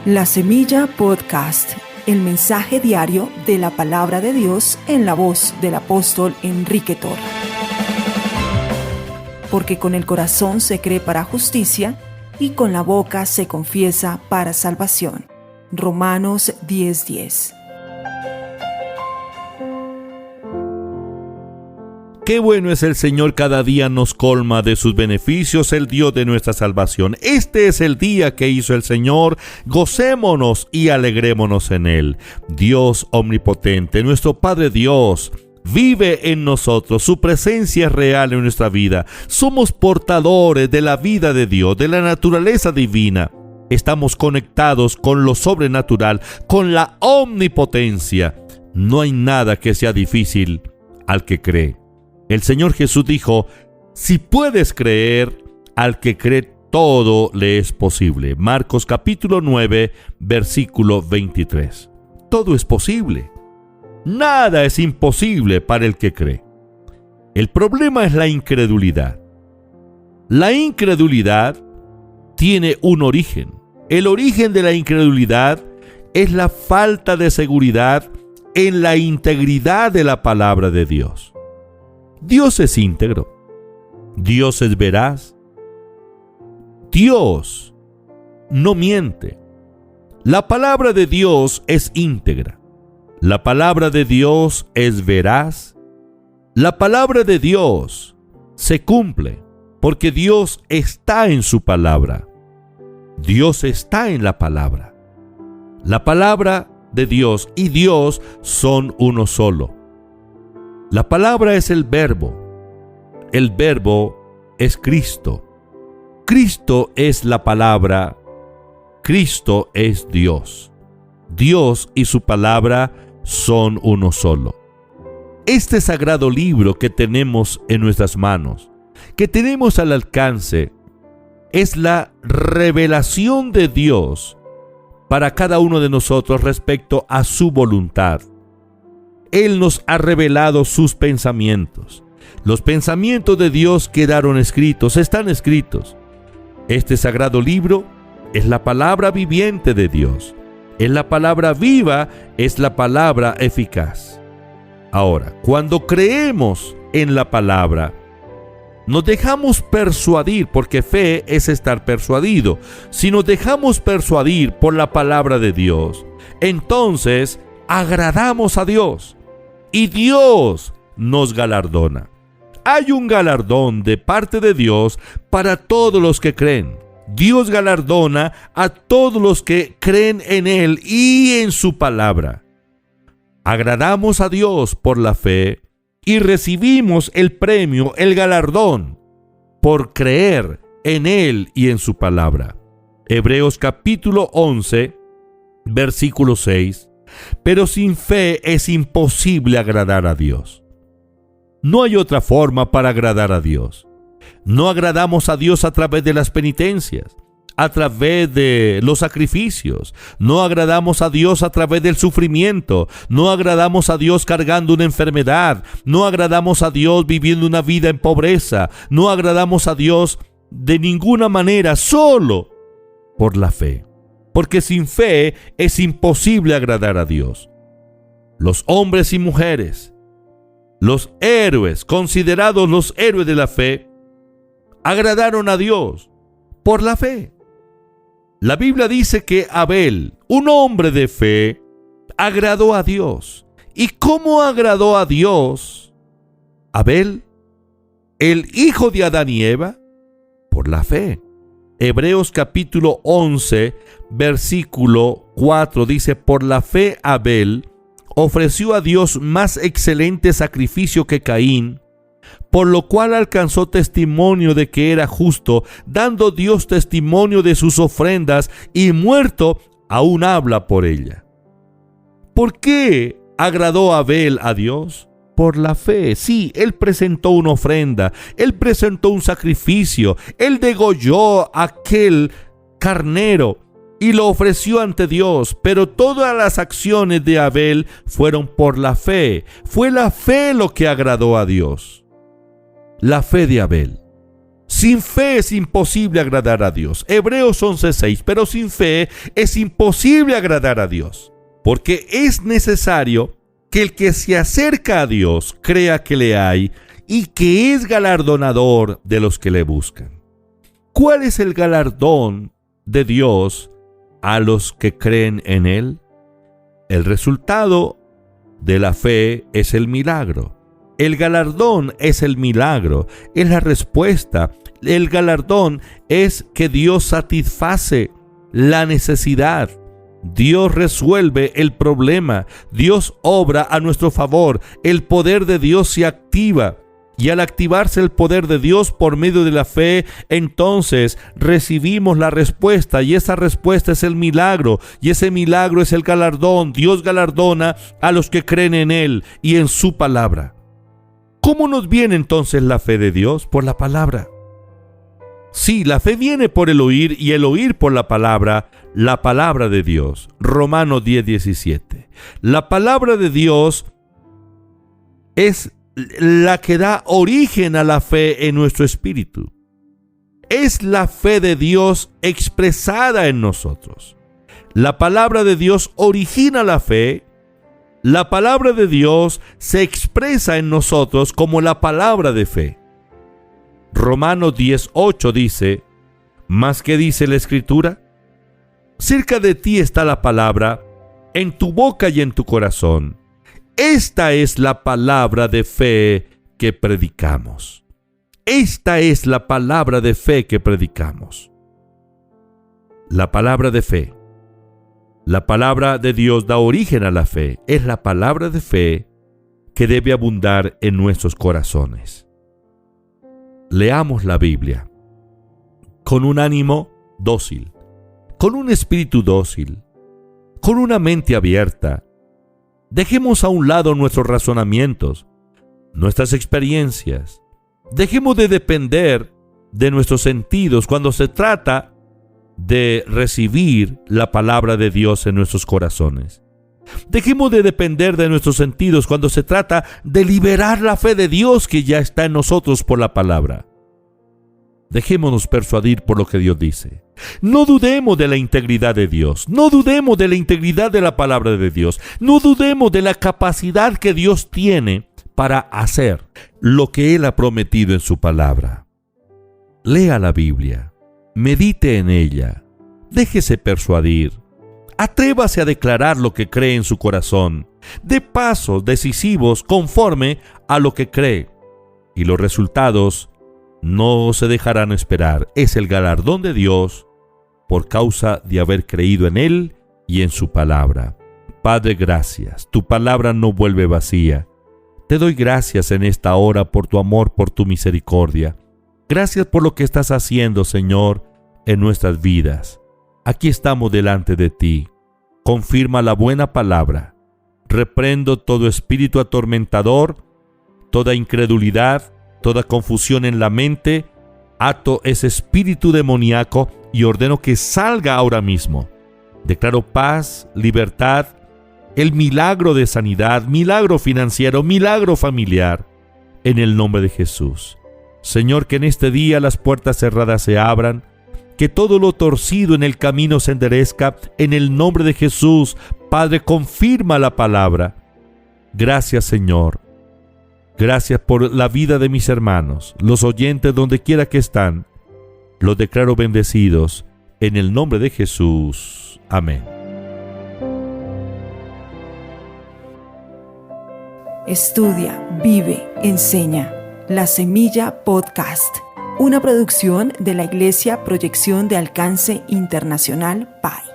La Semilla Podcast, el mensaje diario de la palabra de Dios en la voz del apóstol Enrique Torra. Porque con el corazón se cree para justicia y con la boca se confiesa para salvación. Romanos 10:10. Qué bueno es el Señor, cada día nos colma de sus beneficios, el Dios de nuestra salvación. Este es el día que hizo el Señor, gocémonos y alegrémonos en Él. Dios omnipotente, nuestro Padre Dios, vive en nosotros, su presencia es real en nuestra vida. Somos portadores de la vida de Dios, de la naturaleza divina. Estamos conectados con lo sobrenatural, con la omnipotencia. No hay nada que sea difícil al que cree. El Señor Jesús dijo: si puedes creer, al que cree todo le es posible. Marcos capítulo 9, versículo 23. Todo es posible. Nada es imposible para el que cree. El problema es la incredulidad. La incredulidad tiene un origen. El origen de la incredulidad es la falta de seguridad en la integridad de la palabra de Dios. Dios es íntegro. Dios es veraz. Dios no miente. La palabra de Dios es íntegra. La palabra de Dios es veraz. La palabra de Dios se cumple porque Dios está en su palabra. Dios está en la palabra. La palabra de Dios y Dios son uno solo. La palabra es el verbo. El verbo es Cristo. Cristo es la palabra. Cristo es Dios. Dios y su palabra son uno solo. Este sagrado libro que tenemos en nuestras manos, que tenemos al alcance, es la revelación de Dios para cada uno de nosotros respecto a su voluntad. Él nos ha revelado sus pensamientos. Los pensamientos de Dios quedaron escritos, están escritos. Este sagrado libro es la palabra viviente de Dios. Es la palabra viva, es la palabra eficaz. Ahora, cuando creemos en la palabra, nos dejamos persuadir, porque fe es estar persuadido. Si nos dejamos persuadir por la palabra de Dios, entonces agradamos a Dios. Y Dios nos galardona. Hay un galardón de parte de Dios para todos los que creen. Dios galardona a todos los que creen en Él y en su palabra. Agradamos a Dios por la fe y recibimos el premio, el galardón, por creer en Él y en su palabra. Hebreos capítulo 11, versículo 6. Pero sin fe es imposible agradar a Dios. No hay otra forma para agradar a Dios. No agradamos a Dios a través de las penitencias, a través de los sacrificios. No agradamos a Dios a través del sufrimiento. No agradamos a Dios cargando una enfermedad. No agradamos a Dios viviendo una vida en pobreza. No agradamos a Dios de ninguna manera, solo por la fe. Porque sin fe es imposible agradar a Dios. Los hombres y mujeres, los héroes, considerados los héroes de la fe, agradaron a Dios por la fe. La Biblia dice que Abel, un hombre de fe, agradó a Dios. ¿Y cómo agradó a Dios Abel, el hijo de Adán y Eva? Por la fe. Hebreos capítulo 11, versículo 4 dice: por la fe Abel ofreció a Dios más excelente sacrificio que Caín, por lo cual alcanzó testimonio de que era justo, dando Dios testimonio de sus ofrendas, y muerto aún habla por ella. ¿Por qué agradó Abel a Dios? Por la fe. Sí, él presentó una ofrenda, él presentó un sacrificio, él degolló aquel carnero y lo ofreció ante Dios, pero todas las acciones de Abel fueron por la fe. Fue la fe lo que agradó a Dios. La fe de Abel. Sin fe es imposible agradar a Dios. Hebreos 11:6. Pero sin fe es imposible agradar a Dios, porque es necesario que el que se acerca a Dios crea que le hay y que es galardonador de los que le buscan. ¿Cuál es el galardón de Dios a los que creen en Él? El resultado de la fe es el milagro. El galardón es el milagro, es la respuesta. El galardón es que Dios satisface la necesidad. Dios resuelve el problema. Dios obra a nuestro favor. El poder de Dios se activa. Y al activarse el poder de Dios por medio de la fe, entonces recibimos la respuesta, y esa respuesta es el milagro, y ese milagro es el galardón. Dios galardona a los que creen en Él y en su palabra. ¿Cómo nos viene entonces la fe de Dios? Por la palabra. Sí, la fe viene por el oír, y el oír por la palabra de Dios. Romanos 10:17. La palabra de Dios es la que da origen a la fe en nuestro espíritu. Es la fe de Dios expresada en nosotros. La palabra de Dios origina la fe. La palabra de Dios se expresa en nosotros como la palabra de fe. Romanos 10:8 dice: ¿Más qué dice la Escritura? Cerca de ti está la palabra, en tu boca y en tu corazón. Esta es la palabra de fe que predicamos. Esta es la palabra de fe que predicamos. La palabra de fe. La palabra de Dios da origen a la fe. Es la palabra de fe que debe abundar en nuestros corazones. Leamos la Biblia con un ánimo dócil, con un espíritu dócil, con una mente abierta. Dejemos a un lado nuestros razonamientos, nuestras experiencias. Dejemos de depender de nuestros sentidos cuando se trata de recibir la palabra de Dios en nuestros corazones. Dejemos de depender de nuestros sentidos cuando se trata de liberar la fe de Dios que ya está en nosotros por la palabra. Dejémonos persuadir por lo que Dios dice. No dudemos de la integridad de Dios. No dudemos de la integridad de la palabra de Dios. No dudemos de la capacidad que Dios tiene para hacer lo que Él ha prometido en su palabra. Lea la Biblia. Medite en ella. Déjese persuadir. Atrévase a declarar lo que cree en su corazón. Dé pasos decisivos conforme a lo que cree. Y los resultados no se dejarán esperar. Es el galardón de Dios por causa de haber creído en Él y en su palabra. Padre, gracias. Tu palabra no vuelve vacía. Te doy gracias en esta hora por tu amor, por tu misericordia. Gracias por lo que estás haciendo, Señor, en nuestras vidas. Aquí estamos delante de ti. Confirma la buena palabra. Reprendo todo espíritu atormentador, toda incredulidad, toda confusión en la mente. Ato ese espíritu demoníaco y ordeno que salga ahora mismo. Declaro paz, libertad, el milagro de sanidad, milagro financiero, milagro familiar, en el nombre de Jesús. Señor, que en este día las puertas cerradas se abran, que todo lo torcido en el camino se enderezca, en el nombre de Jesús. Padre, confirma la palabra. Gracias, Señor. Gracias por la vida de mis hermanos, los oyentes donde quiera que están. Los declaro bendecidos en el nombre de Jesús. Amén. Estudia, vive, enseña. La Semilla Podcast. Una producción de la Iglesia Proyección de Alcance Internacional PAI.